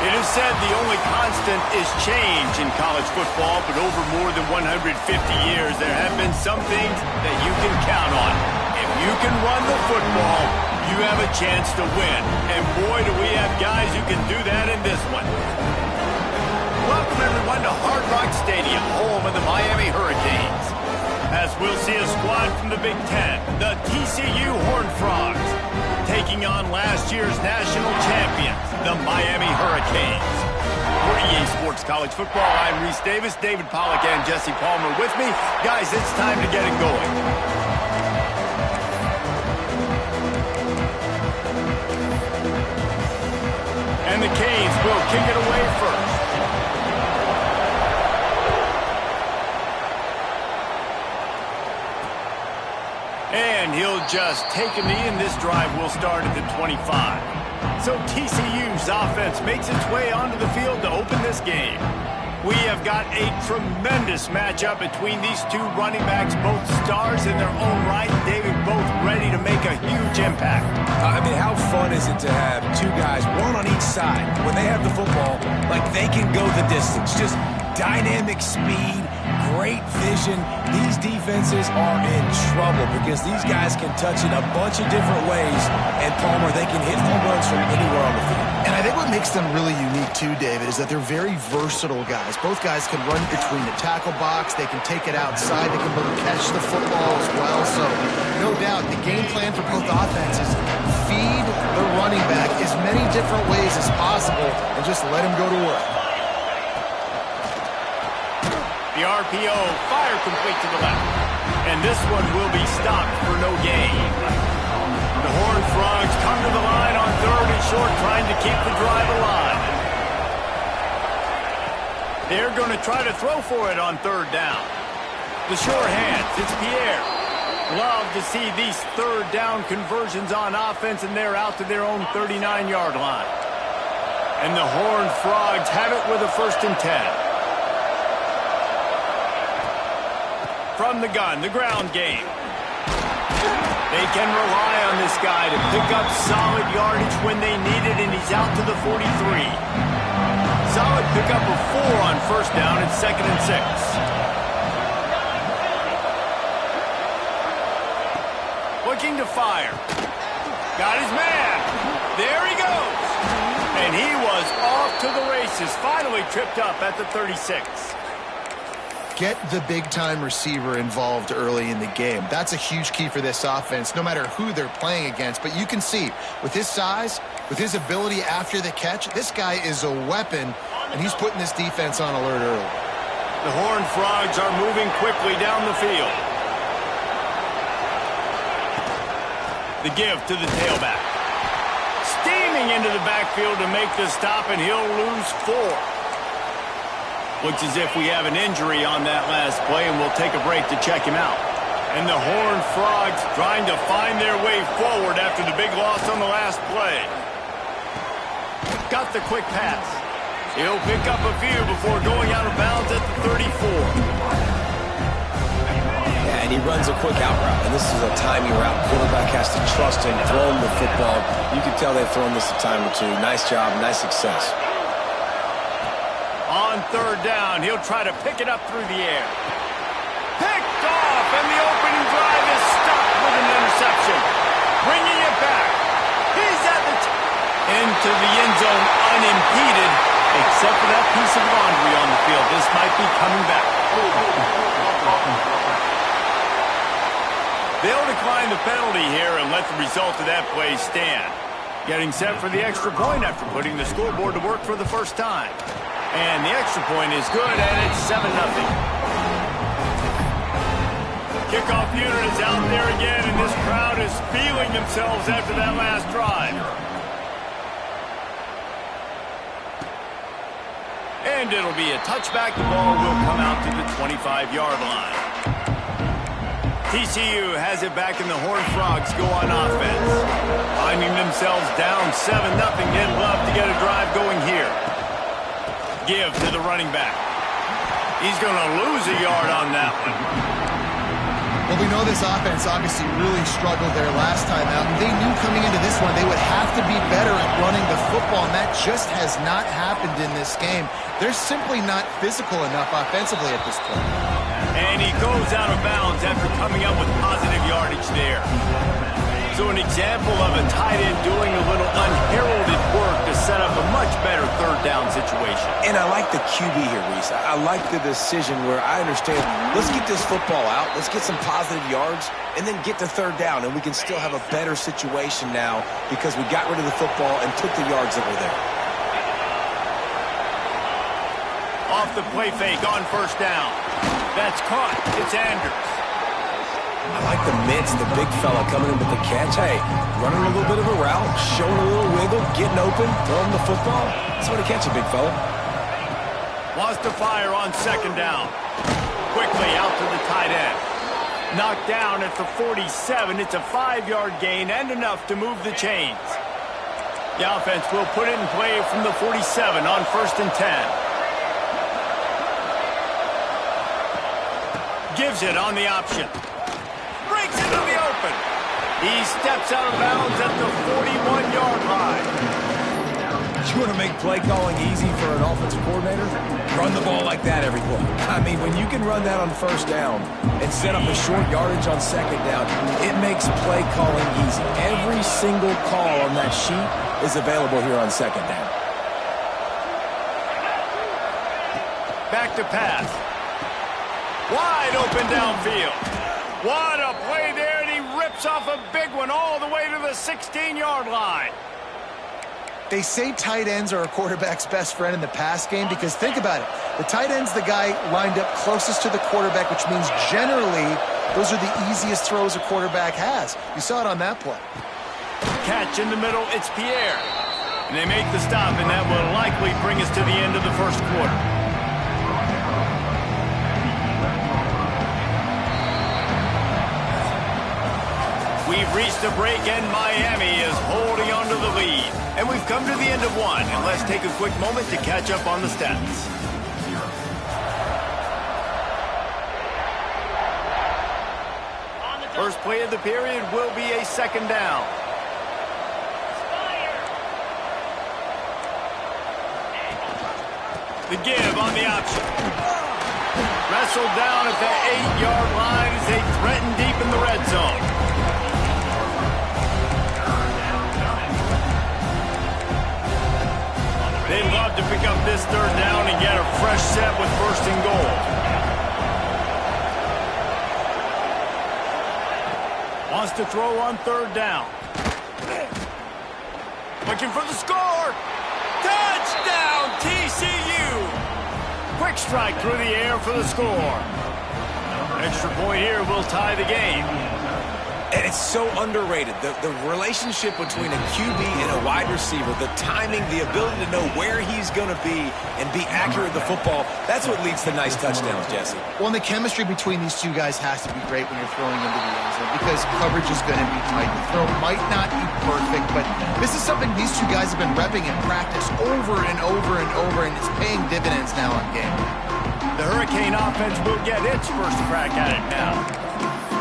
It is said the only constant is change in college football, but over more than 150 years, there have been some things that you can count on. If you can run the football, you have a chance to win. And boy, do we have guys who can do that in this one. Welcome, everyone, to Hard Rock Stadium, home of the Miami Hurricanes. As we'll see a squad from the Big Ten, the TCU Horned Frogs, taking on last year's national champions, the Miami Hurricanes. For EA Sports College Football, I'm Reese Davis, David Pollack, and Jesse Palmer with me. Guys, it's time to get it going. And the Canes will kick it away first. And he'll just take a knee, and this drive will start at the 25. So TCU's offense makes its way onto the field to open this game. We have got a tremendous matchup between these two running backs, both stars in their own right. David, both ready to make a huge impact. I mean, how fun is it to have two guys, one on each side, when they have the football, like they can go the distance. Just dynamic speed, great vision. These defenses are in trouble because these guys can touch it a bunch of different ways, and Palmer, they can hit home runs from anywhere on the field. And I think what makes them really unique too, David, is that they're very versatile guys. Both guys can run between the tackle box. They can take it outside. They can both catch the football as well. So, no doubt, the game plan for both offenses, feed the running back as many different ways as possible and just let him go to work. The RPO, fire complete to the left. And this one will be stopped for no gain. The Horned Frogs come to the line on 3rd and short, trying to keep the drive alive. They're going to try to throw for it on 3rd down. The sure hands, it's Pierre. Love to see these 3rd down conversions on offense, and they're out to their own 39-yard line. And the Horned Frogs have it with a 1st and 10. From the gun, the ground game. They can rely on this guy to pick up solid yardage when they need it, and he's out to the 43. Solid pickup of 4 on 1st down at 2nd and 6. Looking to fire. Got his man. There he goes. And he was off to the races, finally tripped up at the 36. Get the big-time receiver involved early in the game. That's a huge key for this offense, no matter who they're playing against. But you can see, with his size, with his ability after the catch, this guy is a weapon, and he's putting this defense on alert early. The Horned Frogs are moving quickly down the field. The give to the tailback. Steaming into the backfield to make the stop, and he'll lose 4. Looks as if we have an injury on that last play, and we'll take a break to check him out. And the Horned Frogs trying to find their way forward after the big loss on the last play. Got the quick pass. He'll pick up a few before going out of bounds at the 34. Yeah, and he runs a quick out route, and this is a timing route. Quarterback has to trust him, throw him the football. You can tell they've thrown this a time or two. Nice job, nice success. On 3rd down, he'll try to pick it up through the air. Picked off, and the opening drive is stopped with an interception. Bringing it back. He's at the into the end zone unimpeded, except for that piece of laundry on the field. This might be coming back. They'll decline the penalty here and let the result of that play stand. Getting set for the extra point after putting the scoreboard to work for the first time. And the extra point is good, and it's 7-0. Kickoff unit is out there again, and this crowd is feeling themselves after that last drive. And it'll be a touchback. The ball will come out to the 25-yard line. TCU has it back, and the Horned Frogs go on offense. Finding themselves down 7-0, they'd love to get a drive going here. Give to the running back. He's going to lose a yard on that one. Well, we know this offense obviously really struggled there last time out. And they knew coming into this one they would have to be better at running the football, and that just has not happened in this game. They're simply not physical enough offensively at this point. And he goes out of bounds after coming up with positive yardage there. So an example of a tight end doing a little unheralded work to set up a much better third down situation. And I like the QB here, Reese. I like the decision where I understand, let's get this football out, let's get some positive yards, and then get to third down, and we can still have a better situation now because we got rid of the football and took the yards that were there. Off the play fake on first down. That's caught. It's Anders. I like the mitts, the big fella coming in with the catch. Hey, running a little bit of a route, showing a little wiggle, getting open, throwing the football. That's what a catch, a big fella. Wants to fire on second down. Quickly out to the tight end. Knocked down at the 47. It's a 5-yard gain and enough to move the chains. The offense will put it in play from the 47 on 1st and 10. Gives it on the option. Breaks into the open. He steps out of bounds at the 41-yard line. You want to make play calling easy for an offensive coordinator? Run the ball like that every play. I mean, when you can run that on first down and set up a short yardage on second down, it makes play calling easy. Every single call on that sheet is available here on second down. Back to pass. Wide open downfield. What a play there, and he rips off a big one all the way to the 16-yard line. They say tight ends are a quarterback's best friend in the pass game because think about it. The tight end's the guy lined up closest to the quarterback, which means generally those are the easiest throws a quarterback has. You saw it on that play. Catch in the middle, it's Pierre. And they make the stop, and that will likely bring us to the end of the first quarter. We've reached the break, and Miami is holding on to the lead. And we've come to the end of one, and let's take a quick moment to catch up on the stats. First play of the period will be a second down. The give on the option. Wrestled down at the 8-yard line as they threaten deep in the red zone. They'd love to pick up this third down and get a fresh set with 1st and goal. Wants to throw on third down. Looking for the score. Touchdown, TCU. Quick strike through the air for the score. Extra point here will tie the game. And it's so underrated. The relationship between a QB and a wide receiver, the timing, the ability to know where he's going to be and be accurate with the football, that's what leads to nice touchdowns, Jesse. Well, and the chemistry between these two guys has to be great when you're throwing into the end zone because coverage is going to be tight. The throw might not be perfect, but this is something these two guys have been repping in practice over and over and over, and it's paying dividends now on game. The Hurricane offense will get its first crack at it now.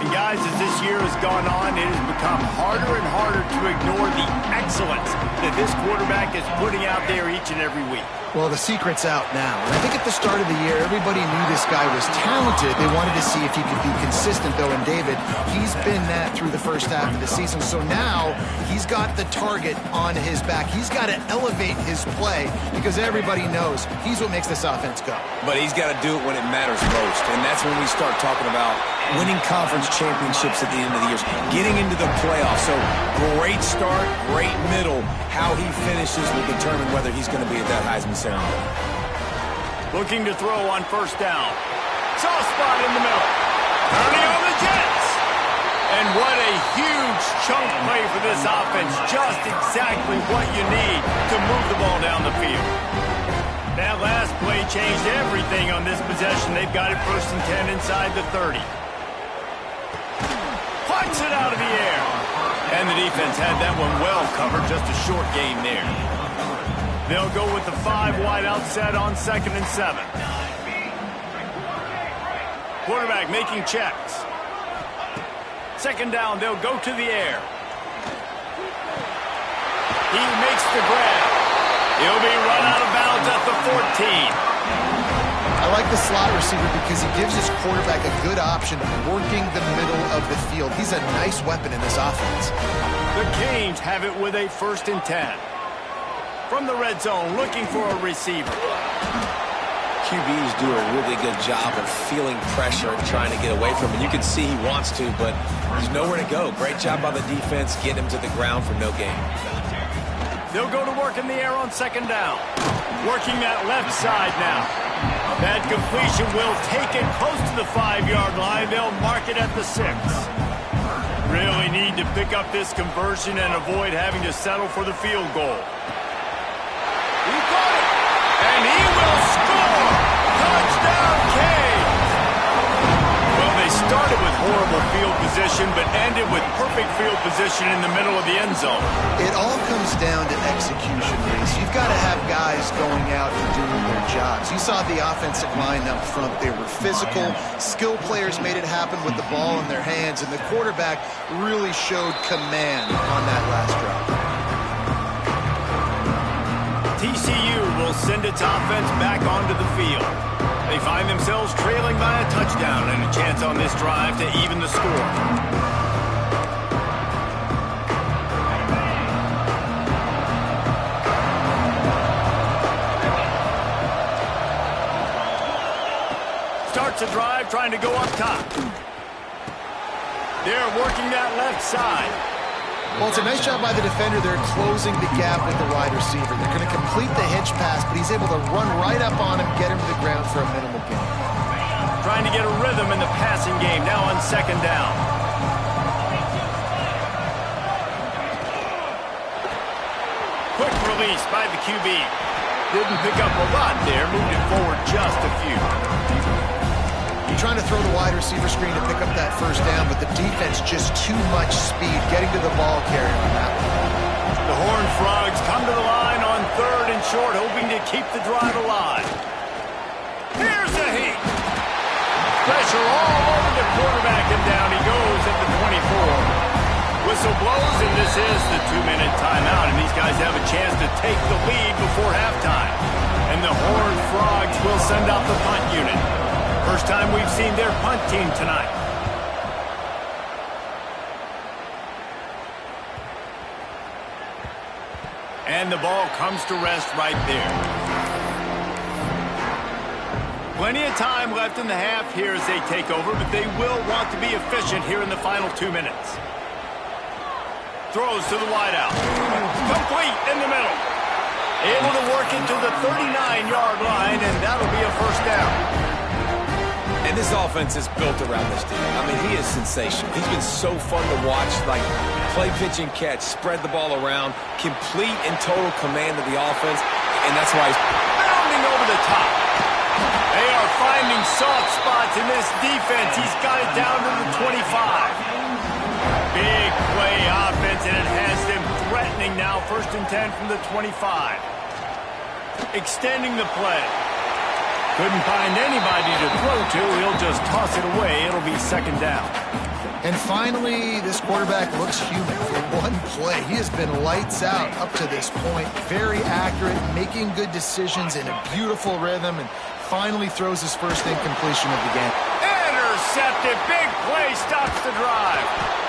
And guys, as this year has gone on, it has become harder and harder to ignore the excellence that this quarterback is putting out there each and every week. Well, the secret's out now. And I think at the start of the year, everybody knew this guy was talented. They wanted to see if he could be consistent, though. And David, he's been that through the first half of the season. So now he's got the target on his back. He's got to elevate his play because everybody knows he's what makes this offense go. But he's got to do it when it matters most. And that's when we start talking about winning conference championships at the end of the year, getting into the playoffs. So great start, great middle. How he finishes will determine whether he's going to be at that Heisman ceremony. Looking to throw on first down. Soft spot in the middle. Turning on the Jets. And what a huge chunk play for this offense. Just exactly what you need to move the ball down the field. That last play changed everything on this possession. They've got it 1st and 10 inside the 30. Punts it out of the air. And the defense had that one well covered. Just a short game there. They'll go with the 5 wide out set on 2nd and 7. Quarterback making checks. Second down, they'll go to the air. the grab. He'll be run out of bounds at the 14. I like the slot receiver because he gives his quarterback a good option of working the middle of the field. He's a nice weapon in this offense. The Canes have it with a 1st and 10. From the red zone, looking for a receiver. QBs do a really good job of feeling pressure and trying to get away from him. You can see he wants to, but there's nowhere to go. Great job by the defense, getting him to the ground for no gain. They'll go to work in the air on 2nd down. Working that left side now. That completion will take it close to the 5-yard line. They'll mark it at the 6. Really need to pick up this conversion and avoid having to settle for the field goal. He got it! And he will score! Touchdown, Canes! Well, they started with horrible field position, but ended with perfect field position in the middle of the end zone. It all comes down to execution, Reese. You've got to have guys going out and doing their jobs. You saw the offensive line up front. They were physical. Skill players made it happen with the ball in their hands, and the quarterback really showed command on that last drive. TCU will send its offense back onto the field. They find themselves trailing by a touchdown and a chance on this drive to even the score. Starts a drive trying to go up top. They're working that left side. Well, it's a nice job by the defender. They're closing the gap with the wide receiver. They're going to complete the hitch pass, but he's able to run right up on him, get him to the ground for a minimal gain. Trying to get a rhythm in the passing game, now on 2nd down. Quick release by the QB. Didn't pick up a lot there, moved it forward just a few. You're trying to throw the wide receiver screen to pick up that 1st down, but the defense just too much speed getting to the ball carrier on that one. The Horned Frogs come to the line on 3rd and short, hoping to keep the drive alive. Here's the heat. Pressure all over the quarterback, and down he goes at the 24. Whistle blows, and this is the 2-minute timeout, and these guys have a chance to take the lead before halftime. And the Horned Frogs will send out the punt unit. First time we've seen their punt team tonight. And the ball comes to rest right there. Plenty of time left in the half here as they take over, but they will want to be efficient here in the final 2 minutes. Throws to the wideout. Complete in the middle. Able to work into the 39-yard line, and that'll be a 1st down. And this offense is built around this dude. I mean, he is sensational. He's been so fun to watch, like play, pitch, and catch, spread the ball around, complete and total command of the offense, and that's why he's bounding over the top. They are finding soft spots in this defense. He's got it down to the 25. Big play offense, and it has them threatening now. 1st and 10 from the 25. Extending the play. Couldn't find anybody to throw to. He'll just toss it away. It'll be 2nd down. And finally, this quarterback looks human for one play. He has been lights out up to this point. Very accurate, making good decisions in a beautiful rhythm, and finally throws his 1st incompletion of the game. Intercepted. Big play stops the drive.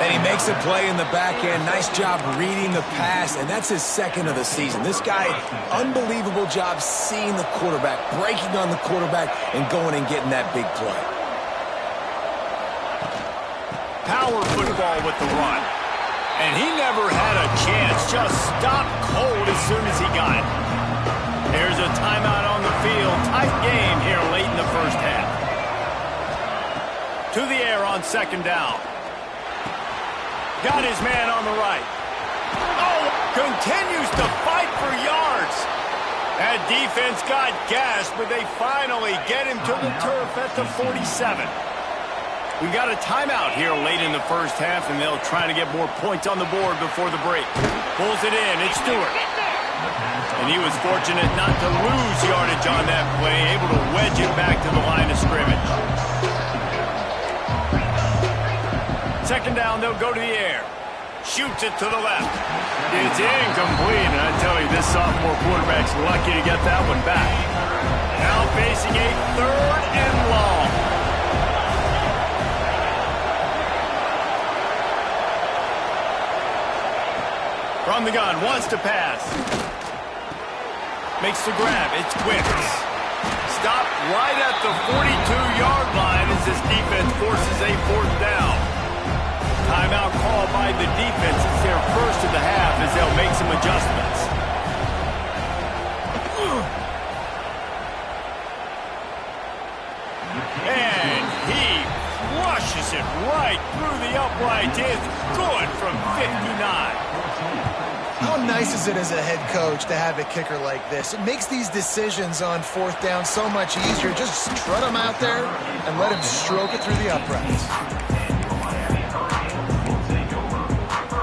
And he makes a play in the back end. Nice job reading the pass, and that's his 2nd of the season. This guy, unbelievable job seeing the quarterback, breaking on the quarterback, and going and getting that big play. Power football with the run. And he never had a chance. Just stopped cold as soon as he got it. There's a timeout on the field. Tight game here late in the 1st half. To the air on 2nd down. Got his man on the right. Oh, continues to fight for yards. That defense got gassed, but they finally get him to the turf at the 47. We got a timeout here late in the 1st half, and they'll try to get more points on the board before the break. Pulls it in. It's Stewart. And he was fortunate not to lose yardage on that play, able to wedge it back to the line of scrimmage. 2nd down, they'll go to the air. shoots it to the left. It's incomplete, and I tell you, this sophomore quarterback's lucky to get that one back. Now facing a 3rd and long. From the gun, wants to pass. Makes the grab. It's Wicks. Stopped right at the 42-yard line as this defense forces a 4th down. Timeout call by the defense. It's their first of the half as they'll make some adjustments. And he rushes it right through the uprights. It's good from 59. How nice is it as a head coach to have a kicker like this? It makes these decisions on 4th down so much easier. Just strut him out there and let him stroke it through the uprights.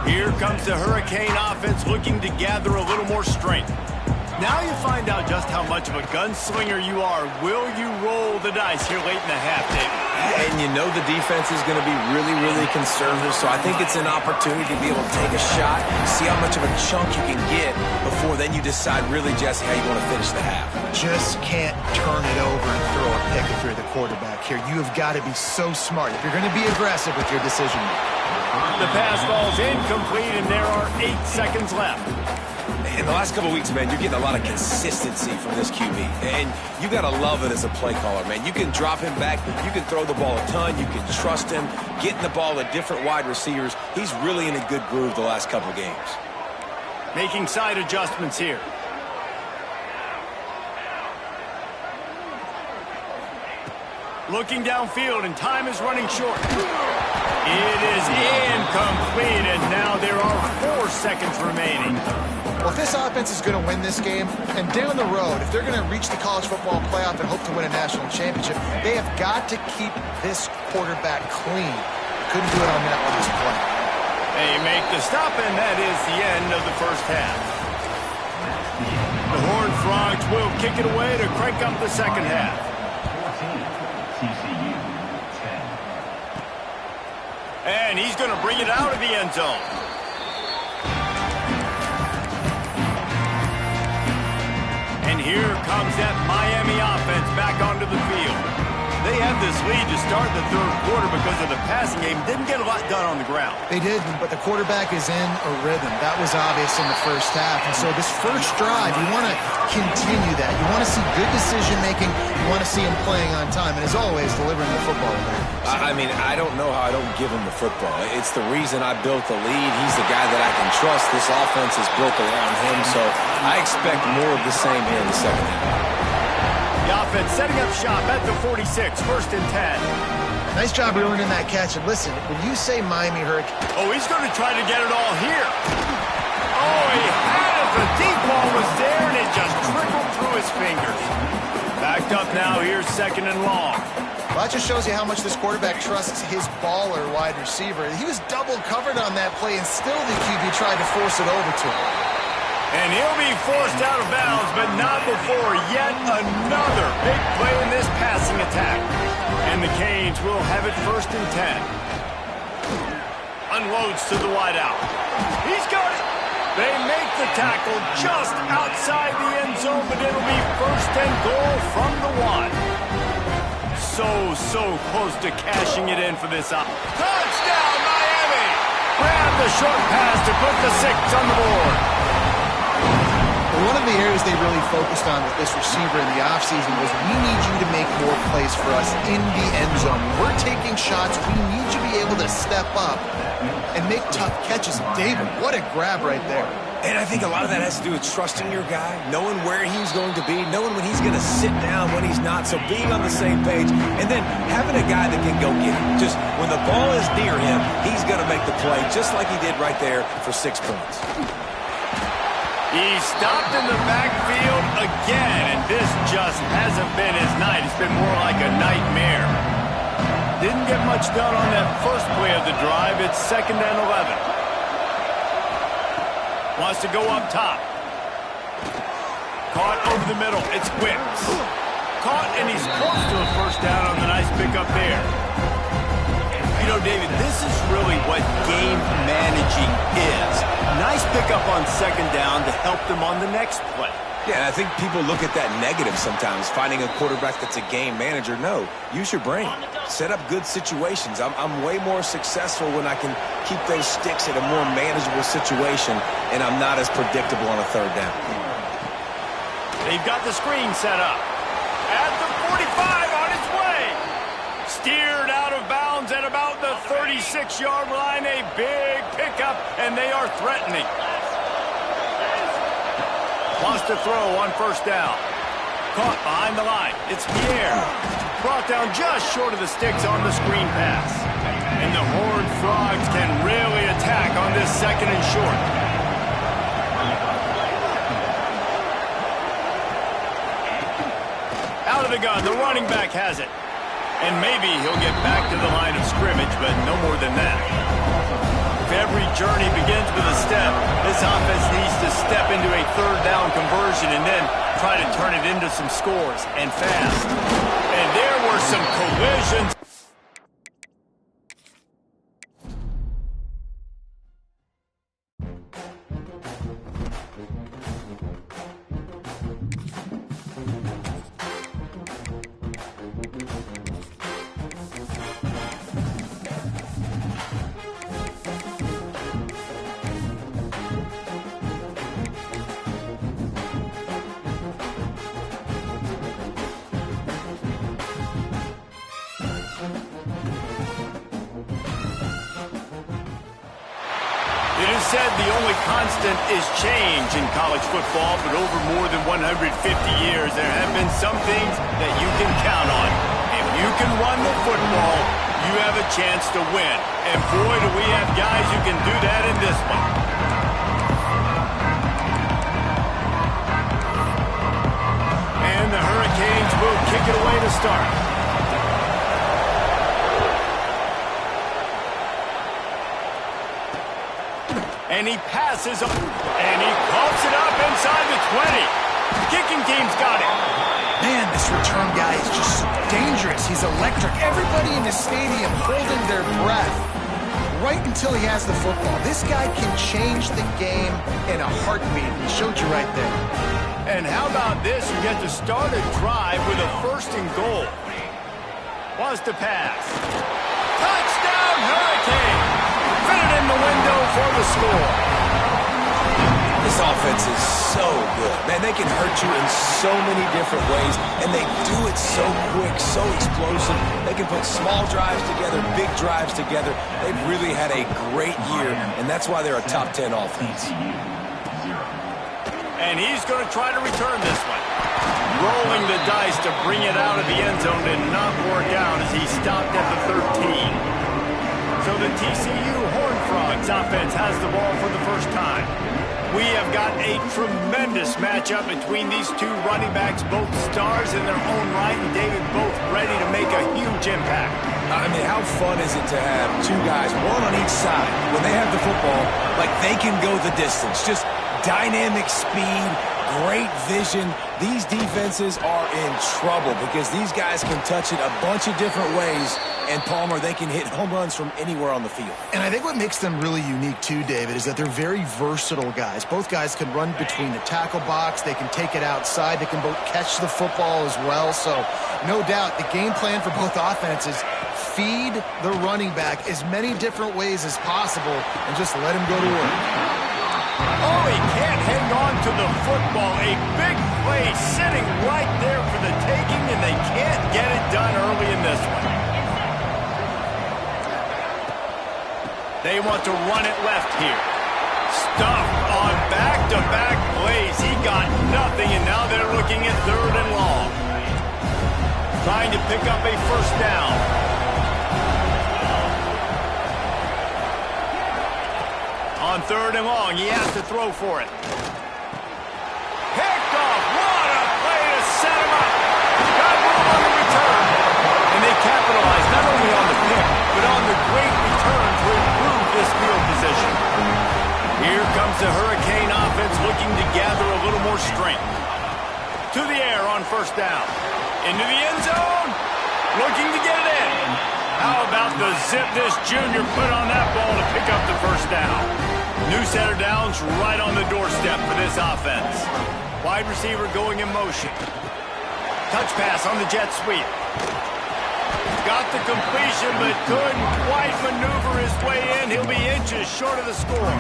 Here comes the Hurricane offense looking to gather a little more strength. Now you find out just how much of a gunslinger you are. Will you roll the dice here late in the half, Dave? And you know the defense is going to be really, really conservative, so I think it's an opportunity to be able to take a shot, see how much of a chunk you can get before then you decide really, Jesse, how you want to finish the half. Just can't turn it over and throw a pick if you're the quarterback here. You have got to be so smart if you're going to be aggressive with your decision making. The pass falls incomplete, and there are 8 seconds left. In the last couple of weeks, man, you're getting a lot of consistency from this QB. And you got to love it as a play caller, man. You can drop him back. You can throw the ball a ton. You can trust him. Getting the ball to different wide receivers. He's really in a good groove the last couple of games. Making side adjustments here. Looking downfield, and time is running short. It is incomplete, and now there are 4 seconds remaining. Well, if this offense is going to win this game, and down the road, if they're going to reach the college football playoff and hope to win a national championship, they have got to keep this quarterback clean. Couldn't do it on that last play. They make the stop, and that is the end of the first half. The Horned Frogs will kick it away to crank up the second half. TCU 10. And he's going to bring it out of the end zone. And here comes that Miami offense back onto the field. They had this lead to start the 3rd quarter because of the passing game. Didn't get a lot done on the ground. They did, but the quarterback is in a rhythm. That was obvious in the first half. And so this first drive, you want to continue that. You want to see good decision-making. You want to see him playing on time. And as always, delivering the football. I mean, I don't know how I don't give him the football. It's the reason I built the lead. He's the guy that I can trust. This offense is built around him, so I expect more of the same here in the second half. The offense setting up shop at the 46, 1st and 10. Nice job reeling in that catch. And listen, when you say Miami Hurricane... Oh, he's going to try to get it all here. Oh, he had it. The deep ball was there, and it just trickled through his fingers. Backed up now. Here's 2nd and long. Well, that just shows you how much this quarterback trusts his baller wide receiver. He was double covered on that play, and still the QB tried to force it over to him. And he'll be forced out of bounds, but not before yet another big play in this passing attack. And the Canes will have it 1st and 10. Unloads to the wideout. He's got it. They make the tackle just outside the end zone, but it'll be 1st and goal from the 1. So close to cashing it in for this up. Touchdown, Miami! Grab the short pass to put the 6 on the board. One of the areas they really focused on with this receiver in the offseason was we need you to make more plays for us in the end zone. We're taking shots. We need you to be able to step up and make tough catches. David, what a grab right there. And I think a lot of that has to do with trusting your guy, knowing where he's going to be, knowing when he's going to sit down, when he's not. So being on the same page, and then having a guy that can go get it. Just when the ball is near him, he's going to make the play, just like he did right there for 6 points. He's stopped in the backfield again, and this just hasn't been his night. It's been more like a nightmare. Didn't get much done on that first play of the drive. It's 2nd and 11. Wants to go up top. Caught over the middle. It's Wicks. Caught, and he's close to a 1st down on the nice pickup there. know, David, this is really what game managing is. Nice pickup on second down to help them on the next play. Yeah, I think people look at that negative sometimes, finding a quarterback that's a game manager. No, use your brain. Set up good situations. I'm way more successful when I can keep those sticks in a more manageable situation, and I'm not as predictable on a third down. They've got the screen set up. At the 45 on its way. Steered out of bounds at about the 36-yard line. A big pickup, and they are threatening. Wants to throw on first down. Caught behind the line. It's Pierre. Brought down just short of the sticks on the screen pass. And the Horned Frogs can really attack on this second and short. Out of the gun, the running back has it. And maybe he'll get back to the line of scrimmage, but no more than that. If every journey begins with a step, this offense needs to step into a third down conversion and then try to turn it into some scores, and fast. And there were some collisions. Said the only constant is change in college football, but over more than 150 years, there have been some things that you can count on. If you can run the football, you have a chance to win. And boy, do we have guys who can do that in this one. And the Hurricanes will kick it away to start. And he passes up, and he pumps it up inside the 20. The kicking team's got it. Man, this return guy is just dangerous. He's electric. Everybody in the stadium holding their breath right until he has the football. This guy can change the game in a heartbeat. He showed you right there. And how about this? You get to start a drive with a first and goal. Wants to pass. Touchdown, Hurricane! Fit it in the window for the score. This offense is so good. Man, they can hurt you in so many different ways, and they do it so quick, so explosive. They can put small drives together, big drives together. They've really had a great year, and that's why they're a top 10 offense. And he's going to try to return this one. Rolling the dice to bring it out of the end zone did not work out as he stopped at the 13. So the TCU Horned Frogs offense has the ball for the first time. We have got a tremendous matchup between these two running backs, both stars in their own right, and David, both ready to make a huge impact. I mean, how fun is it to have two guys, one on each side, when they have the football, like they can go the distance. Just dynamic speed, great vision. These defenses are in trouble because these guys can touch it a bunch of different ways. And, Palmer, they can hit home runs from anywhere on the field. And I think what makes them really unique, too, David, is that they're very versatile guys. Both guys can run between the tackle box. They can take it outside. They can both catch the football as well. So, no doubt, the game plan for both offenses, feed the running back as many different ways as possible and just let him go to work. Oh, he can't hang on to the football. A big play sitting right there for the taking, and they can't get it done early in this one. They want to run it left here. Stuffed on back-to-back plays. He got nothing, and now they're looking at third and long. Trying to pick up a first down. On third and long, he has to throw for it. Picked off. What a play to set him up. Got room on the return. And they capitalize not only on the pick, but on the great return to improve this field position. Here comes the Hurricane offense looking to gather a little more strength. To the air on first down. Into the end zone. Looking to get it in. How about the zip this junior put on that ball to pick up the first down? New set of downs right on the doorstep for this offense. Wide receiver going in motion. Touch pass on the jet sweep. Got the completion, but couldn't quite maneuver his way in. He'll be inches short of the score.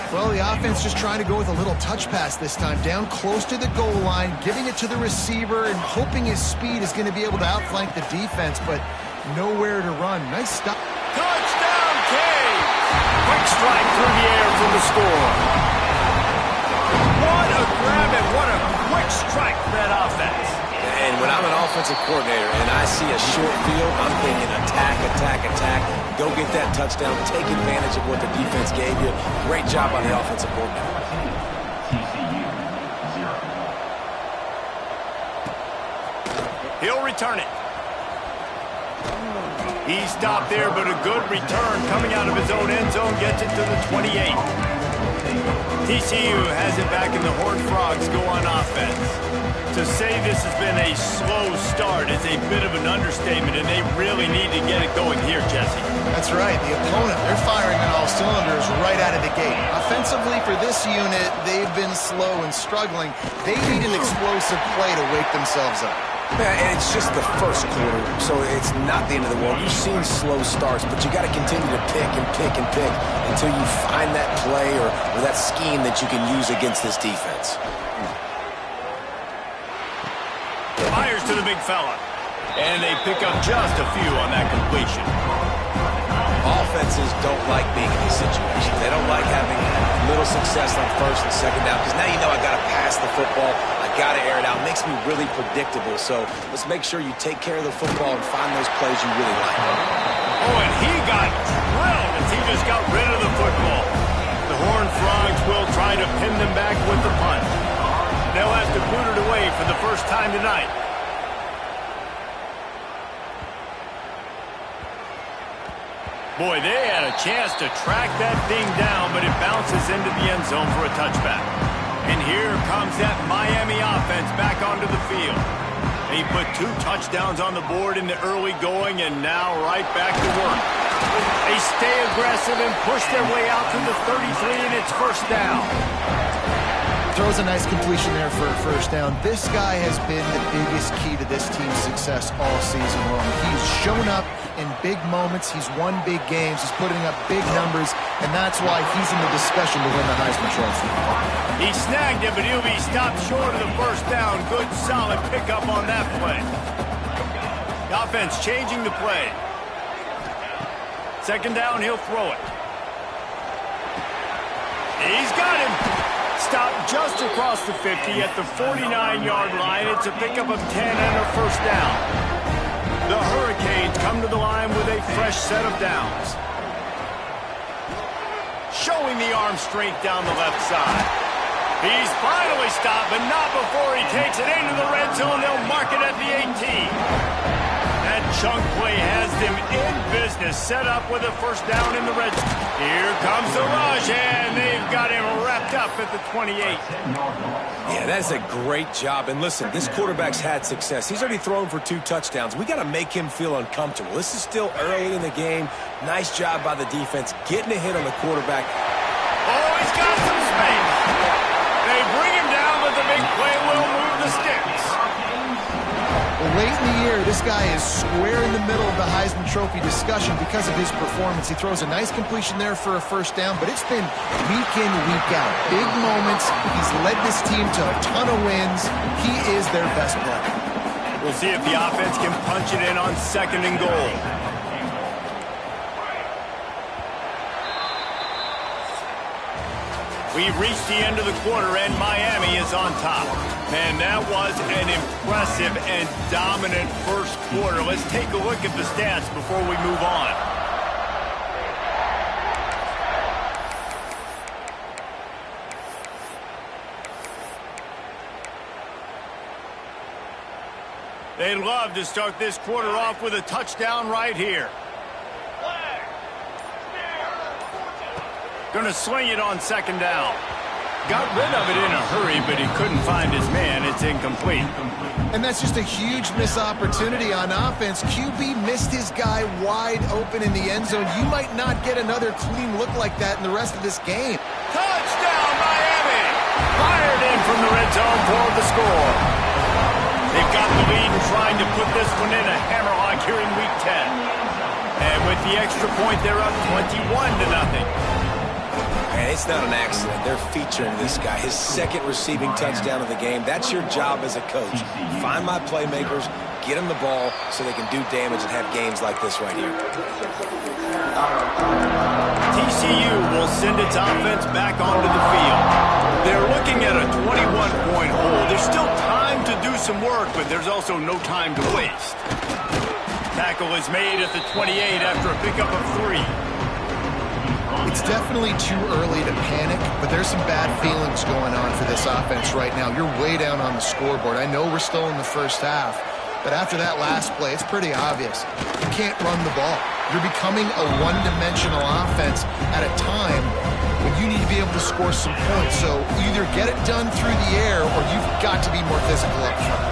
Well, the offense just trying to go with a little touch pass this time. Down close to the goal line, giving it to the receiver and hoping his speed is going to be able to outflank the defense, but nowhere to run. Nice stop. Touchdown, Canes! Quick strike through the air from the score. What a grab and what a quick strike for that offense. And when I'm an offensive coordinator and I see a short field, I'm thinking attack, attack, attack. Go get that touchdown. Take advantage of what the defense gave you. Great job by the offensive coordinator. TCU, 0. He'll return it. He stopped there, but a good return coming out of his own end zone gets it to the 28. TCU has it back in the Horned Frogs go on offense. To say this has been a slow start is a bit of an understatement, and they really need to get it going here, Jesse. That's right. The opponent, they're firing on all cylinders right out of the gate. Offensively, for this unit, they've been slow and struggling. They need an explosive play to wake themselves up. Yeah, and it's just the first quarter, so it's not the end of the world. You've seen slow starts, but you got to continue to pick and pick and pick until you find that play or that scheme that you can use against this defense. Fires to the big fella. And they pick up just a few on that completion. Offenses don't like being in these situations. They don't like having little success on first and second down because now you know I got to pass the football. I got to air it out. It makes me really predictable. So let's make sure you take care of the football and find those plays you really like. Oh, and he got drilled as he just got rid of the football. The Horned Frogs will try to pin them back with the punt. They'll have to boot it away for the first time tonight. Boy, they had a chance to track that thing down, but it bounces into the end zone for a touchback. And here comes that Miami offense back onto the field. He put 2 touchdowns on the board in the early going, and now right back to work. They stay aggressive and push their way out to the 33, and it's first down. Throws a nice completion there for a first down. This guy has been the biggest key to this team's success all season long. He's shown up in big moments. He's won big games. He's putting up big numbers, and that's why he's in the discussion to win the Heisman Trophy. He snagged it, but he'll be stopped short of the first down. Good, solid pickup on that play. The offense changing the play. Second down, he'll throw it. He's got him. Stopped just across the 50 at the 49-yard line. It's a pickup of 10 and a first down. The Hurricanes come to the line with a fresh set of downs. Showing the arm strength down the left side. He's finally stopped, but not before he takes it into the red zone. They'll mark it at the 18. That chunk play has them in business, set up with a first down in the red zone. Here comes the rush, and they've got him wrapped up at the 28. Yeah, that's a great job. And listen, this quarterback's had success. He's already thrown for 2 touchdowns. We got to make him feel uncomfortable. This is still early in the game. Nice job by the defense, getting a hit on the quarterback. Oh, he's got some space. They bring him down, but the big play will move the sticks. Late in the year, this guy is square in the middle of the Heisman Trophy discussion because of his performance. He throws a nice completion there for a first down, but it's been week in, week out. Big moments. He's led this team to a ton of wins. He is their best player. We'll see if the offense can punch it in on second and goal. We've reached the end of the quarter, and Miami is on top. Man, that was an impressive and dominant first quarter. Let's take a look at the stats before we move on. They'd love to start this quarter off with a touchdown right here. Going to sling it on second down. Got rid of it in a hurry, but he couldn't find his man. It's incomplete. And that's just a huge missed opportunity on offense. QB missed his guy wide open in the end zone. You might not get another clean look like that in the rest of this game. Touchdown, Miami! Fired in from the red zone for the score. They've got the lead and trying to put this one in a hammerlock here in Week 10. And with the extra point, they're up 21-0. And it's not an accident. They're featuring this guy. His second receiving touchdown of the game. That's your job as a coach. Find my playmakers, get them the ball so they can do damage and have games like this right here. TCU will send its offense back onto the field. They're looking at a 21-point hole. There's still time to do some work, but there's also no time to waste. Tackle is made at the 28 after a pickup of 3. It's definitely too early to panic, but there's some bad feelings going on for this offense right now. You're way down on the scoreboard. I know we're still in the first half, but after that last play, it's pretty obvious. You can't run the ball. You're becoming a one-dimensional offense at a time when you need to be able to score some points. So either get it done through the air or you've got to be more physical up front.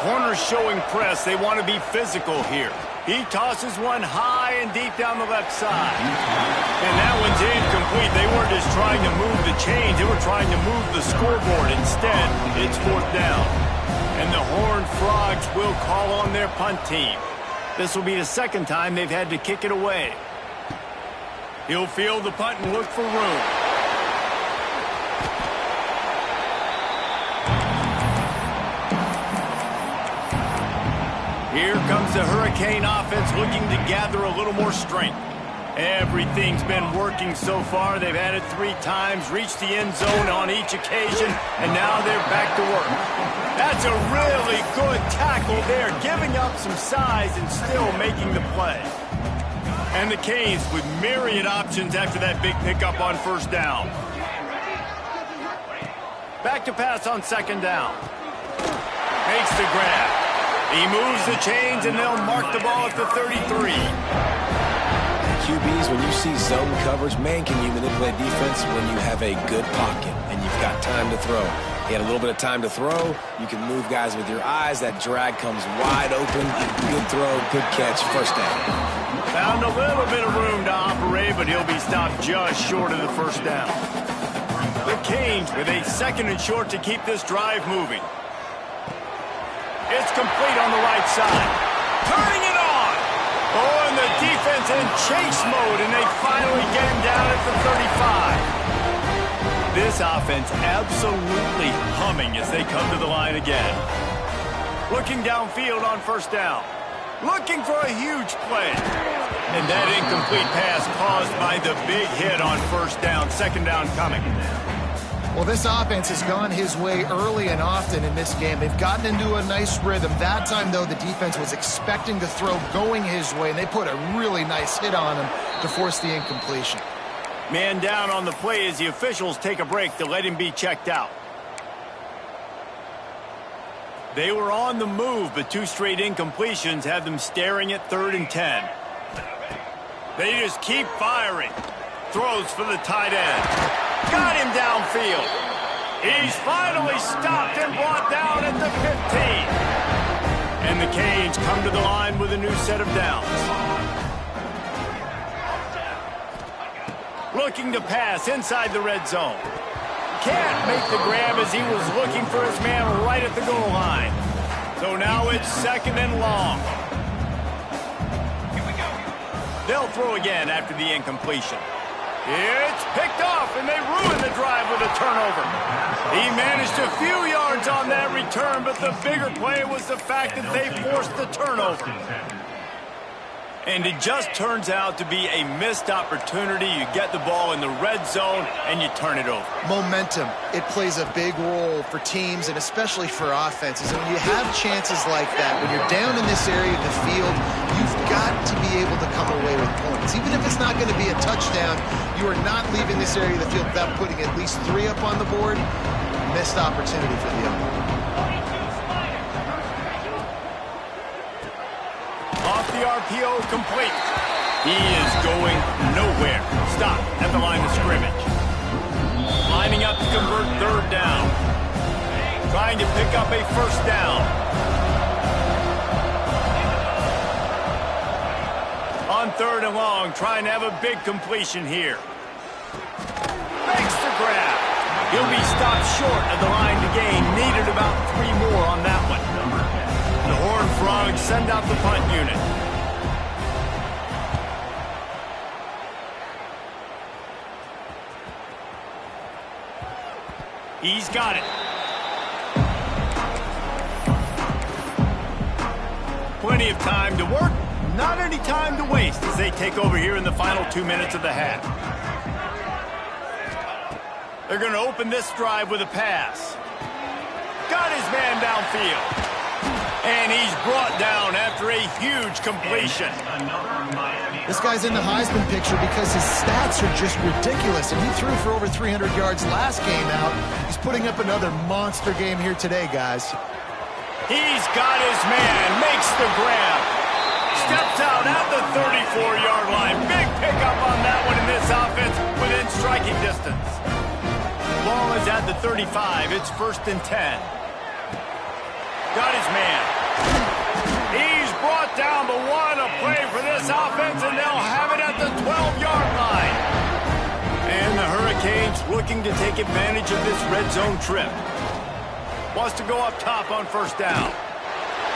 Corners showing press. They want to be physical here. He tosses one high and deep down the left side. And that one's incomplete. They weren't just trying to move the chains. They were trying to move the scoreboard. Instead, it's 4th down. And the Horned Frogs will call on their punt team. This will be the second time they've had to kick it away. He'll field the punt and look for room. Here comes the Hurricane offense looking to gather a little more strength. Everything's been working so far. They've had it 3 times, reached the end zone on each occasion, and now they're back to work. That's a really good tackle there, giving up some size and still making the play. And the Canes with myriad options after that big pickup on 1st down. Back to pass on 2nd down. Makes the grab. He moves the chains, and they'll mark the ball at the 33. QBs, when you see zone coverage, man, can you manipulate defense when you have a good pocket and you've got time to throw. He had a little bit of time to throw. You can move guys with your eyes. That drag comes wide open. Good throw, good catch, 1st down. Found a little bit of room to operate, but he'll be stopped just short of the 1st down. The Canes with a 2nd and short to keep this drive moving. It's complete on the right side. Turning it on. Oh, and the defense in chase mode, and they finally get him down at the 35. This offense absolutely humming as they come to the line again. Looking downfield on 1st down. Looking for a huge play. And that incomplete pass caused by the big hit on 1st down. 2nd down coming. Well, this offense has gone his way early and often in this game. They've gotten into a nice rhythm. That time, though, the defense was expecting the throw going his way, and they put a really nice hit on him to force the incompletion. Man down on the play as the officials take a break to let him be checked out. They were on the move, but 2 straight incompletions have them staring at 3rd and 10. They just keep firing. Throws for the tight end. Got him downfield. He's finally stopped and brought down at the 15. And the Canes come to the line with a new set of downs. Looking to pass inside the red zone. Can't make the grab as he was looking for his man right at the goal line. So now it's 2nd and long. They'll throw again after the incompletion. It's picked off, and they ruin the drive with a turnover. He managed a few yards on that return, but the bigger play was the fact that they forced the turnover. And it just turns out to be a missed opportunity. You get the ball in the red zone, and you turn it over. Momentum. It plays a big role for teams and especially for offenses. And when you have chances like that, when you're down in this area of the field, you've got to be able to come away with points. Even if it's not going to be a touchdown, you are not leaving this area of the field without putting at least 3 up on the board. Missed opportunity for the other. Off the RPO, complete. He is going nowhere. Stop at the line of scrimmage. Trying to pick up a first down. On 3rd and long, trying to have a big completion here. Makes the grab. He'll be stopped short of the line to gain. Needed about 3 more on that one. The Horned Frogs send out the punt unit. He's got it. Plenty of time to work. Not any time to waste as they take over here in the final 2 minutes of the half. They're going to open this drive with a pass. Got his man downfield. And he's brought down after a huge completion. This guy's in the Heisman picture because his stats are just ridiculous, and he threw for over 300 yards last game out. He's putting up another monster game here today, guys. He's got his man, makes the grab. Steps out at the 34-yard line. Big pickup on that one in this offense within striking distance. Ball is at the 35. It's 1st and 10. Got his man. He's brought down, but what a play for this offense, and they'll have it at the 12-yard line. And the Hurricanes looking to take advantage of this red zone trip. Wants to go up top on 1st down.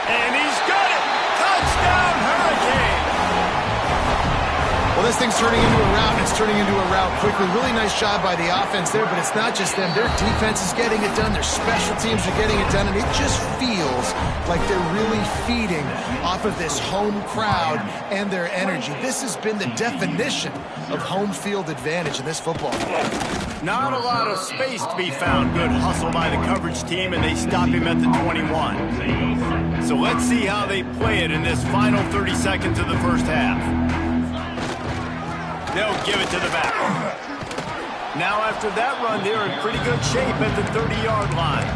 And he's got it! Touchdown, Hurricane! Well, this thing's turning into a rout, and it's turning into a rout quickly. Really nice job by the offense there, but it's not just them. Their defense is getting it done. Their special teams are getting it done, and it just feels like they're really feeding off of this home crowd and their energy. This has been the definition of home field advantage in this football game. Not a lot of space to be found. Good hustle by the coverage team, and they stop him at the 21. So let's see how they play it in this final 30 seconds of the first half. They'll give it to the back. Now after that run, they're in pretty good shape at the 30-yard line.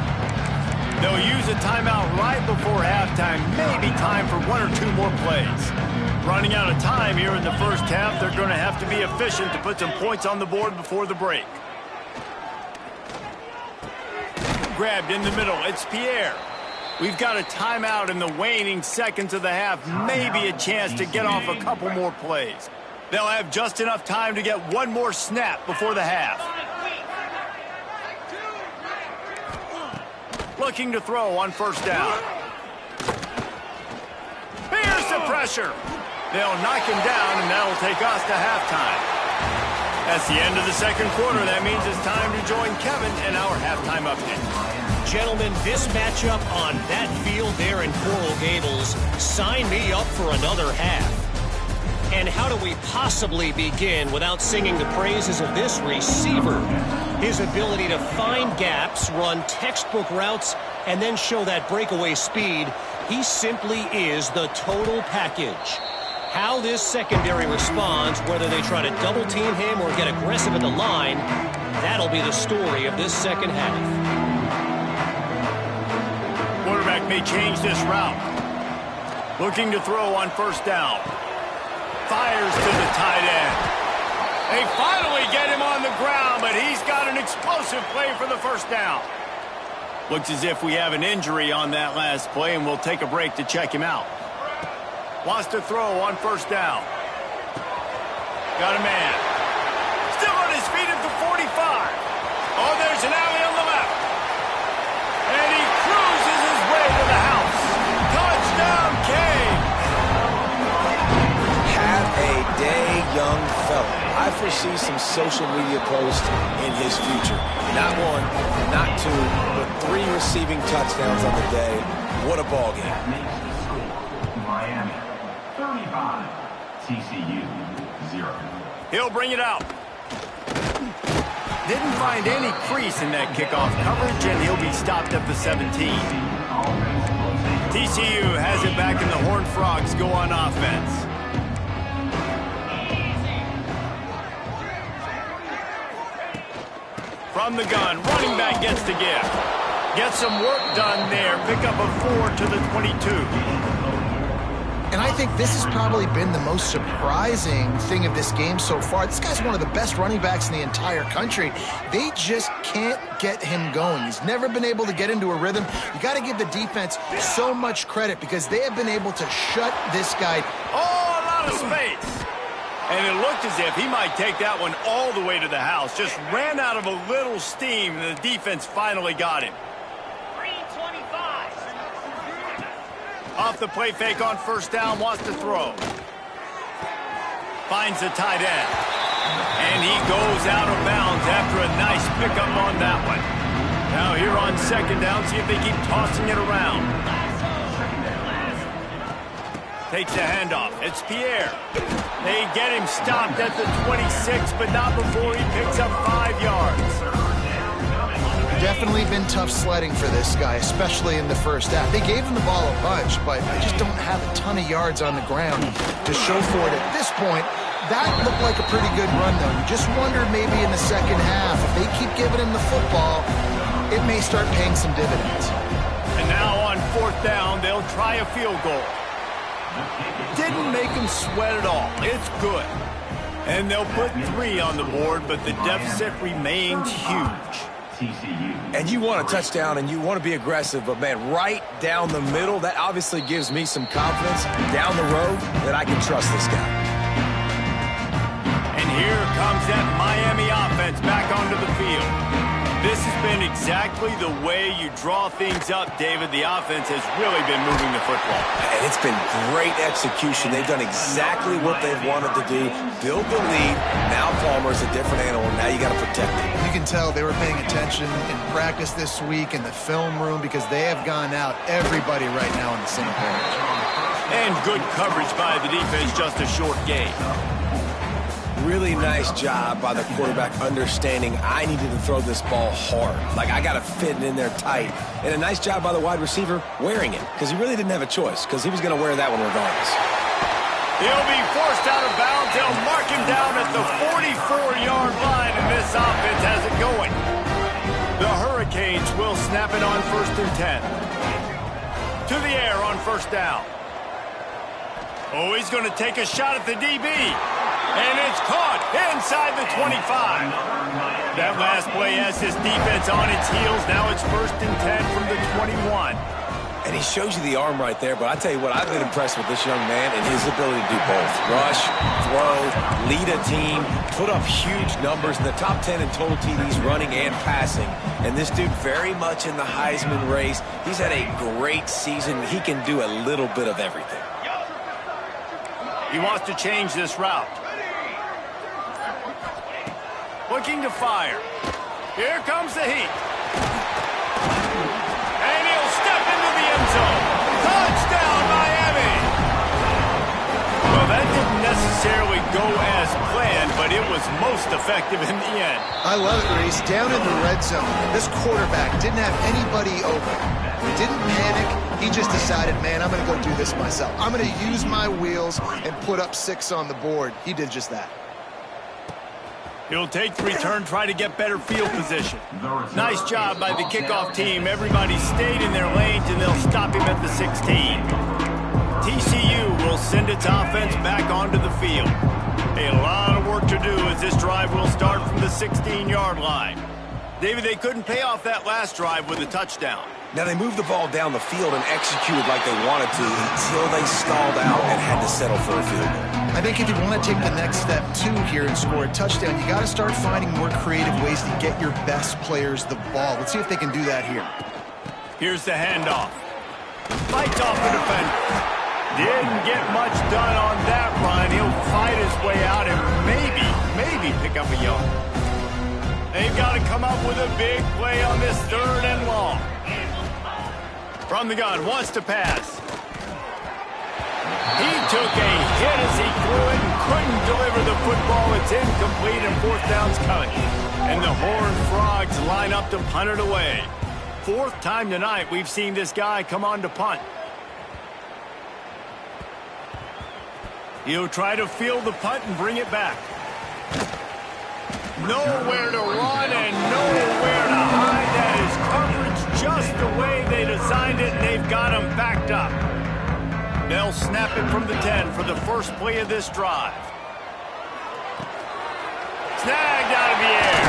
They'll use a timeout right before halftime. Maybe time for 1 or 2 more plays. Running out of time here in the first half, they're going to have to be efficient to put some points on the board before the break. Grabbed in the middle. It's Pierre. We've got a timeout in the waning seconds of the half. Maybe a chance to get off a couple more plays. They'll have just enough time to get 1 more snap before the half. Looking to throw on 1st down. Here's the pressure. They'll knock him down, and that'll take us to halftime. That's the end of the 2nd quarter. That means it's time to join Kevin in our halftime update. Gentlemen, this matchup on that field there in Coral Gables, sign me up for another half. And how do we possibly begin without singing the praises of this receiver? His ability to find gaps, run textbook routes, and then show that breakaway speed. He simply is the total package. How this secondary responds, whether they try to double-team him or get aggressive at the line, that'll be the story of this second half. Quarterback may change this route. Looking to throw on 1st down. Fires to the tight end. They finally get him on the ground, but he's got an explosive play for the 1st down. Looks as if we have an injury on that last play, and we'll take a break to check him out. Wants to throw on 1st down. Got a man. Still on his feet at the 45. Oh, there's an alley on the left. And he cruises his way to the house. Touchdown, Kane. Have a day, young fella. I foresee some social media posts in his future. Not 1, not 2, but 3 receiving touchdowns on the day. What a ball game. Miami, 35. TCU, 0. He'll bring it out. Didn't find any crease in that kickoff coverage, and he'll be stopped at the 17. TCU has it back, and the Horned Frogs go on offense. From the gun, running back gets the gift. Gets some work done there. Pick up a 4 to the 22. And I think this has probably been the most surprising thing of this game so far. This guy's one of the best running backs in the entire country. They just can't get him going. He's never been able to get into a rhythm. You got to give the defense so much credit because they have been able to shut this guy. Oh, a lot of space. And it looked as if he might take that one all the way to the house. Just ran out of a little steam, and the defense finally got him. Off the play fake on first down, wants to throw. Finds the tight end. And he goes out of bounds after a nice pickup on that one. Now here on second down, see if they keep tossing it around. Takes the handoff. It's Pierre. They get him stopped at the 26, but not before he picks up 5 yards. Definitely been tough sledding for this guy, especially in the first half. They gave him the ball a bunch, but they just don't have a ton of yards on the ground to show for it at this point. That looked like a pretty good run, though. You just wonder maybe in the second half, if they keep giving him the football, it may start paying some dividends. And now on fourth down, they'll try a field goal. Didn't make him sweat at all. It's good. And they'll put 3 on the board, but the deficit remains huge. TCU. And you want a touchdown and you want to be aggressive, but man, right down the middle, that obviously gives me some confidence down the road that I can trust this guy. And here comes that Miami offense back onto the field. This has been exactly the way you draw things up, David. The offense has really been moving the football. And it's been great execution. They've done exactly what they've wanted to do. Build the lead. Now Palmer's a different animal. Now you got to protect it. You can tell they were paying attention in practice this week in the film room because they have gone out, everybody right now on the same page. And good coverage by the defense, just a short gain. Really nice job by the quarterback understanding I needed to throw this ball hard. Like, I got to fit it in there tight. And a nice job by the wide receiver wearing it because he really didn't have a choice because he was going to wear that one regardless. He'll be forced out of bounds. They'll mark him down at the 44-yard line, and this offense has it going. The Hurricanes will snap it on 1st and 10. To the air on first down. Oh, he's going to take a shot at the DB. And it's caught inside the 25. That last play has his defense on its heels. Now it's 1st and 10 from the 21. And he shows you the arm right there, but I tell you what, I've been impressed with this young man and his ability to do both. Rush, throw, lead a team, put up huge numbers in the top 10 in total TDs running and passing. And this dude very much in the Heisman race. He's had a great season. He can do a little bit of everything. He wants to change this route. Looking to fire. Here comes the heat. And he'll step into the end zone. Touchdown, Miami! Well, that didn't necessarily go as planned, but it was most effective in the end. I love it, Reese. Down in the red zone, this quarterback didn't have anybody open. He didn't panic. He just decided, man, I'm going to go do this myself. I'm going to use my wheels and put up 6 on the board. He did just that. He'll take the return, try to get better field position. Nice job by the kickoff team. Everybody stayed in their lanes, and they'll stop him at the 16. TCU will send its offense back onto the field. A lot of work to do as this drive will start from the 16-yard line. David, they couldn't pay off that last drive with a touchdown. Now, they moved the ball down the field and executed like they wanted to until they stalled out and had to settle for a field goal. I think if you want to take the next step, too, here and score a touchdown, you got to start finding more creative ways to get your best players the ball. Let's see if they can do that here. Here's the handoff. Fights off the defender. Didn't get much done on that run. He'll fight his way out and maybe pick up a yard. They've got to come up with a big play on this 3rd and long. From the gun, wants to pass. He took a hit as he threw it and couldn't deliver the football. It's incomplete and 4th down's coming. And the Horned Frogs line up to punt it away. 4th time tonight we've seen this guy come on to punt. He'll try to field the punt and bring it back. Nowhere to run and nowhere to hide. That is coverage just the way they designed it, and they've got him backed up. They'll they'll snap it from the 10 for the first play of this drive. Snagged out of the air.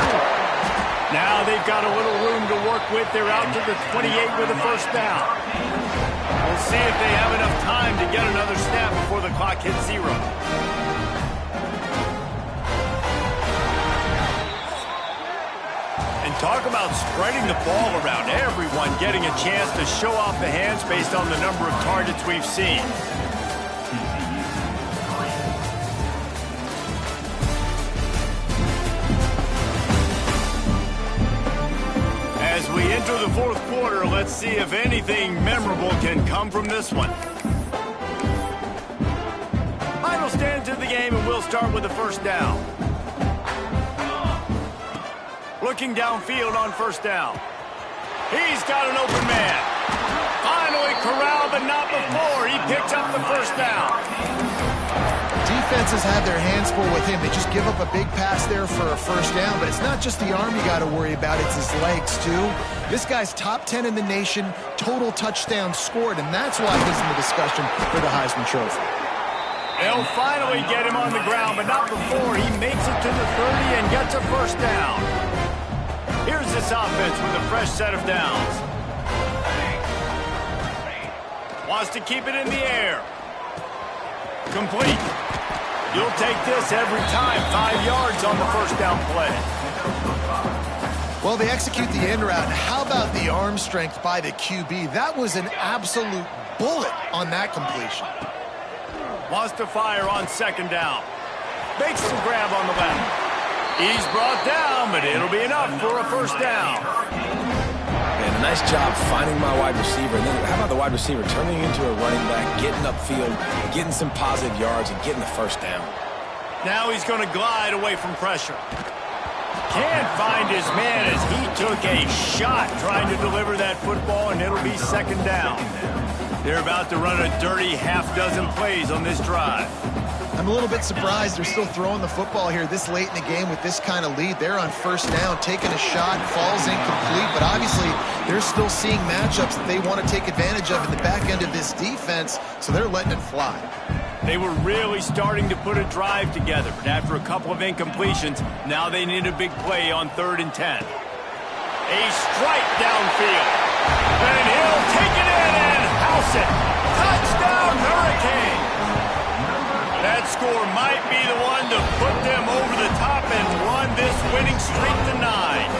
Now they've got a little room to work with. They're out to the 28 with a first down. We'll see if they have enough time to get another snap before the clock hits 0. And talk about spreading the ball around. Everyone getting a chance to show off the hands based on the number of targets we've seen. As we enter the fourth quarter, let's see if anything memorable can come from this one. Final stand to the game, and we'll start with the first down. Looking downfield on first down. He's got an open man. Finally corralled, but not before. He picks up the first down. Defenses have their hands full with him. They just give up a big pass there for a first down, but it's not just the arm you got to worry about, it's his legs too. This guy's top 10 in the nation, total touchdowns scored, and that's why he's in the discussion for the Heisman Trophy. They'll finally get him on the ground, but not before he makes it to the 30 and gets a first down. Here's this offense with a fresh set of downs. Wants to keep it in the air. Complete. You'll take this every time. 5 yards on the first down play. Well, they execute the end route. How about the arm strength by the QB? That was an absolute bullet on that completion. Wants to fire on second down. Makes the grab on the left. He's brought down, but it'll be enough for a first down. And a nice job finding my wide receiver. And then how about the wide receiver turning into a running back, getting upfield, getting some positive yards, and getting the first down. Now he's going to glide away from pressure. Can't find his man as he took a shot trying to deliver that football, and it'll be second down. They're about to run a dirty half-dozen plays on this drive. I'm a little bit surprised they're still throwing the football here this late in the game with this kind of lead. They're on first down, taking a shot, falls incomplete, but obviously they're still seeing matchups that they want to take advantage of in the back end of this defense, so they're letting it fly. They were really starting to put a drive together, but after a couple of incompletions, now they need a big play on 3rd and 10. A strike downfield, and he'll take it in and house it. Touchdown, Hurricane! That score might be the one to put them over the top and run this winning streak to 9.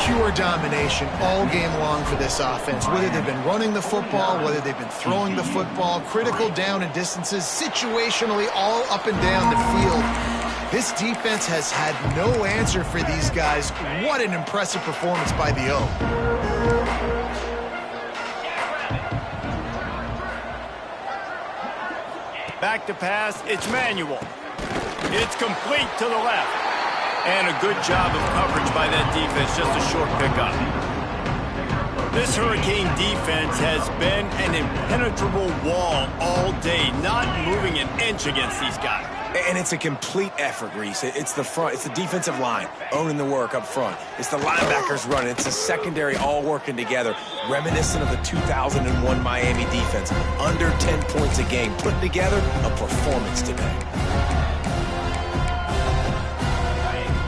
Pure domination all game long for this offense. Whether they've been running the football, whether they've been throwing the football, critical down and distances, situationally all up and down the field. This defense has had no answer for these guys. What an impressive performance by the O. Back to pass, it's Manuel. It's complete to the left. And a good job of coverage by that defense, just a short pickup. This Hurricane defense has been an impenetrable wall all day, not moving an inch against these guys. And it's a complete effort, Reese. It's the front. It's the defensive line owning the work up front. It's the linebackers running. It's the secondary all working together, reminiscent of the 2001 Miami defense. Under 10 points a game, putting together a performance today.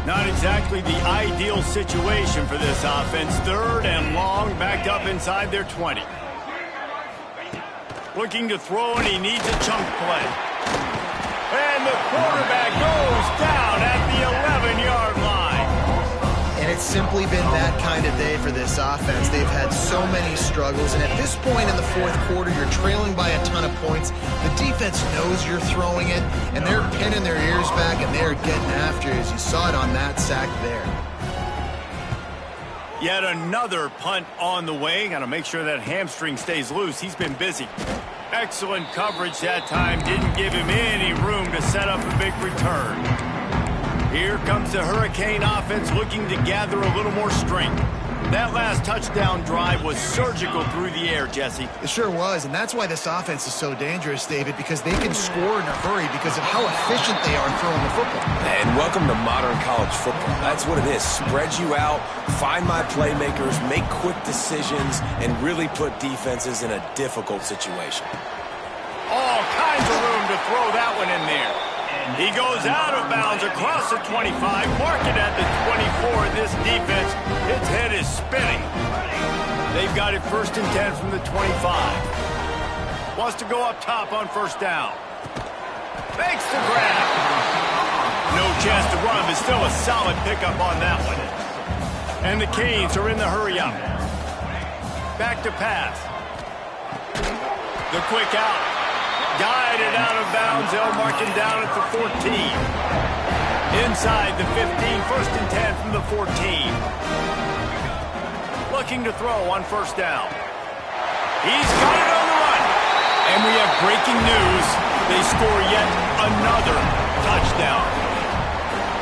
Not exactly the ideal situation for this offense. 3rd and long, backed up inside their 20. Looking to throw, and he needs a chunk play. And the quarterback goes down at the 11-yard line. And it's simply been that kind of day for this offense. They've had so many struggles, and at this point in the fourth quarter, you're trailing by a ton of points. The defense knows you're throwing it, and they're pinning their ears back, and they're getting after it, as you saw it on that sack there. Yet another punt on the way. Got to make sure that hamstring stays loose. He's been busy. Excellent coverage that time. Didn't give him any room to set up a big return. Here comes the Hurricane offense looking to gather a little more strength. That last touchdown drive was surgical through the air, Jesse. It sure was, and that's why this offense is so dangerous, David, because they can score in a hurry because of how efficient they are throwing the football. And welcome to modern college football. That's what it is. Spread you out, find my playmakers, make quick decisions, and really put defenses in a difficult situation. All kinds of room to throw that one in there. He goes out of bounds across the 25, marking at the 24. This defense, its head is spinning. They've got it 1st and 10 from the 25. Wants to go up top on 1st down. Makes the grab. No chance to run, but still a solid pickup on that one. And the Canes are in the hurry-up. Back to pass. The quick out. Guided out of bounds. They'll mark him down at the 14. Inside the 15. 1st and 10 from the 14. Looking to throw on 1st down. He's got it on the run. And we have breaking news. They score yet another touchdown.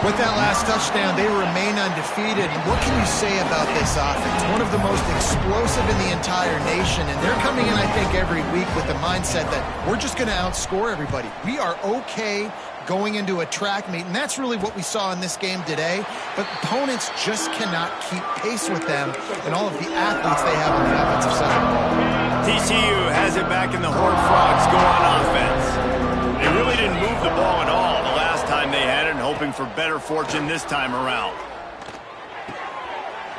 With that last touchdown, they remain undefeated. And what can you say about this offense? One of the most explosive in the entire nation. And they're coming in, I think, every week with the mindset that we're just going to outscore everybody. We are okay going into a track meet. And that's really what we saw in this game today. But opponents just cannot keep pace with them and all of the athletes they have on the offensive side. TCU has it back, and the Horned Frogs go on offense. They really didn't move the ball at all the last time they had it, and hoping for better fortune this time around.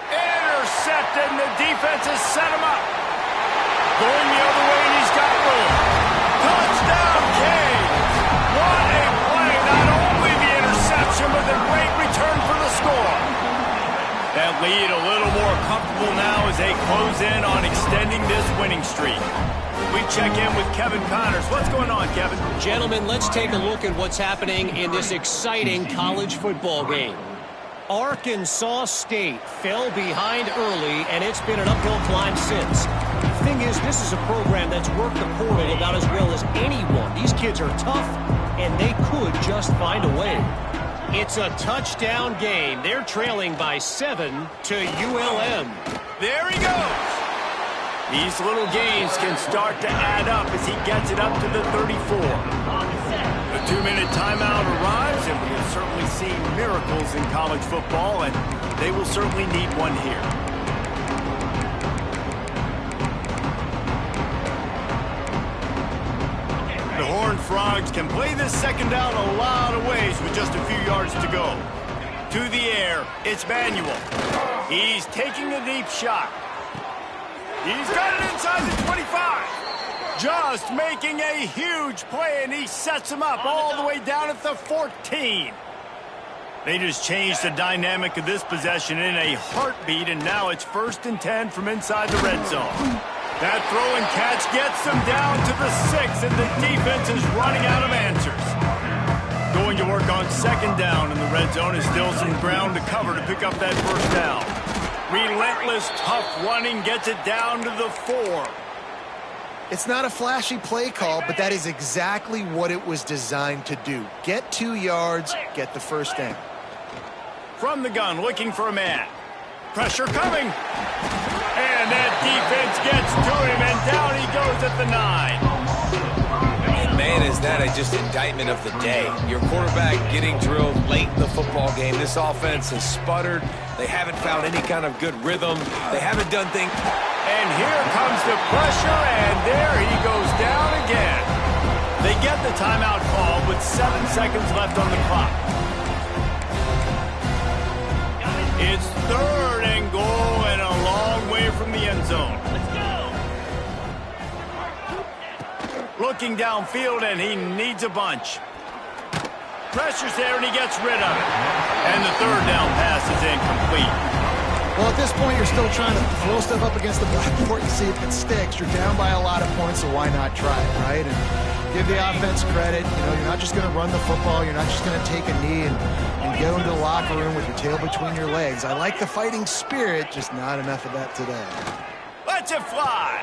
Intercepted, and the defense has set him up. Going the other way, and he's got room. Touchdown, Canes! What a play! Not only the interception, but the great return for the score. That lead a little more comfortable now as they close in on extending this winning streak. We check in with Kevin Connors. What's going on, Kevin? Gentlemen, let's take a look at what's happening in this exciting college football game. Arkansas State fell behind early, and it's been an uphill climb since. The thing is, this is a program that's worked the portal about as well as anyone. These kids are tough, and they could just find a way. It's a touchdown game. They're trailing by 7 to ULM. There he goes. These little gains can start to add up as he gets it up to the 34. The 2-minute timeout arrives, and we have certainly seen miracles in college football, and they will certainly need one here. The Horned Frogs can play this 2nd down a lot of ways with just a few yards to go. To the air, it's Manuel. He's taking a deep shot. He's got it inside the 25. Just making a huge play, and he sets him up all the way down at the 14. They just changed the dynamic of this possession in a heartbeat, and now it's 1st and 10 from inside the red zone. That throw and catch gets them down to the 6, and the defense is running out of answers. Going to work on 2nd down, and the red zone is still some ground to cover to pick up that 1st down. Relentless, tough running gets it down to the 4. It's not a flashy play call, but that is exactly what it was designed to do. Get 2 yards, get the 1st down. From the gun, looking for a man. Pressure coming. And that defense gets to him, and down he goes at the 9. And man, is that just indictment of the day. Your quarterback getting drilled late in the football game. This offense has sputtered. They haven't found any kind of good rhythm. They haven't done things. And here comes the pressure, and there he goes down again. They get the timeout call with 7 seconds left on the clock. It's 3rd and goal, and a long way from the end zone. Let's go. Looking downfield, and he needs a bunch. Pressure's there, and he gets rid of it. And the 3rd down pass is incomplete. Well, at this point, you're still trying to throw stuff up against the blackboard and see if it sticks. You're down by a lot of points, so why not try it, right? And give the offense credit. You know, you're not just going to run the football. You're not just going to take a knee and go into the locker room with your tail between your legs. I like the fighting spirit, just not enough of that today. Lets it fly.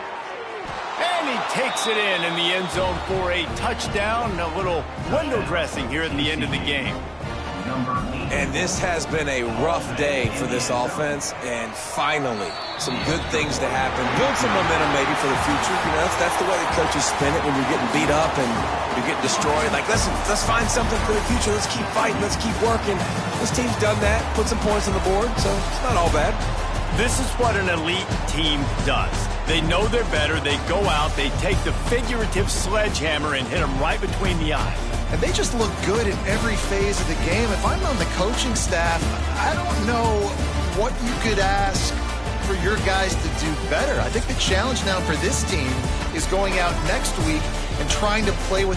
And he takes it in the end zone for a touchdown. A little window dressing here at the end of the game. And this has been a rough day for this offense, and finally, some good things to happen. Build some momentum maybe for the future. You know, that's the way the coaches spin it when you're getting beat up and you're getting destroyed. Like, let's find something for the future. Let's keep fighting. Let's keep working. This team's done that, put some points on the board, so it's not all bad. This is what an elite team does. They know they're better. They go out. They take the figurative sledgehammer and hit them right between the eyes. And they just look good in every phase of the game. If I'm on the coaching staff, I don't know what you could ask for your guys to do better. I think the challenge now for this team is going out next week and trying to play with